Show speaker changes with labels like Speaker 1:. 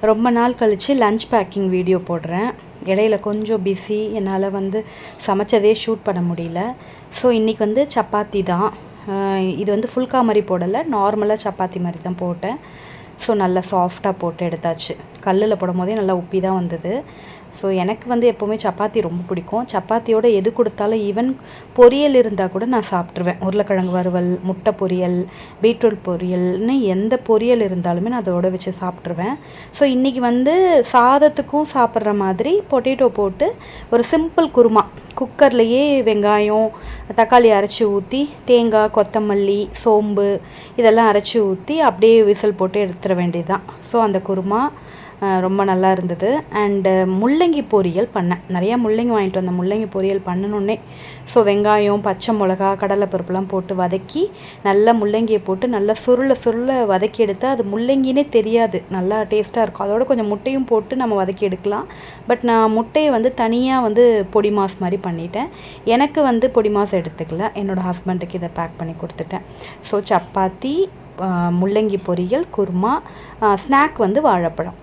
Speaker 1: ரொம்ப நாள் கழித்து லஞ்ச் பேக்கிங் வீடியோ போடுறேன். இடையில கொஞ்சம் பிஸி, என்னால் சமைச்சதே ஷூட் பண்ண முடியல. ஸோ இன்றைக்கி சப்பாத்தி தான். இது ஃபுல்கா மாதிரி போடலை, நார்மலாக சப்பாத்தி மாதிரி தான் போட்டேன். ஸோ நல்லா சாஃப்டாக போட்டு எடுத்தாச்சு. கல்லில் போடும் போதே நல்லா உப்பி தான் வந்தது. ஸோ எனக்கு எப்போவுமே சப்பாத்தி ரொம்ப பிடிக்கும். சப்பாத்தியோடு எது கொடுத்தாலும், ஈவன் பொரியல் இருந்தால் கூட நான் சாப்பிட்ருவேன். உருளைக்கிழங்கு வறுவல், முட்டை பொரியல், பீட்ரூட் பொரியல்னு எந்த பொரியல் இருந்தாலுமே நான் அதோடு வச்சு சாப்பிட்ருவேன். ஸோ இன்றைக்கி சாதத்துக்கும் சாப்பிட்ற மாதிரி பொட்டேட்டோ போட்டு ஒரு சிம்பிள் குருமா, குக்கர்லேயே வெங்காயம் தக்காளி அரைச்சி ஊற்றி, தேங்காய், கொத்தமல்லி, சோம்பு இதெல்லாம் அரைச்சி ஊற்றி அப்படியே விசில் போட்டு எடுத்துட வேண்டியது தான். ஸோ அந்த குருமா ரொம்ப நல்லா இருந்தது. அண்டு முள்ளங்கி பொரியல் பண்ணேன். நிறையா முள்ளங்கி வாங்கிட்டு வந்தேன். முள்ளங்கி பொரியல் பண்ணணுன்னே ஸோ வெங்காயம், பச்சை மிளகா, கடலைப்பருப்புலாம் போட்டு வதக்கி, நல்லா முள்ளங்கியை போட்டு நல்லா சுருள வதக்கி எடுத்தால் அது முள்ளங்கினே தெரியாது, நல்லா டேஸ்ட்டாக இருக்கும். அதோட கொஞ்சம் முட்டையும் போட்டு நம்ம வதக்கி எடுக்கலாம். பட் நான் முட்டையை தனியாக பொடி மாஸ் மாதிரி பண்ணிட்டேன். எனக்கு பொடி மாஸ் எடுத்துக்கல, என்னோடய ஹஸ்பண்டுக்கு இதை பேக் பண்ணி கொடுத்துட்டேன். ஸோ சப்பாத்தி, முள்ளங்கி பொரியல், குருமா, ஸ்நாக் வாழைப்பழம்.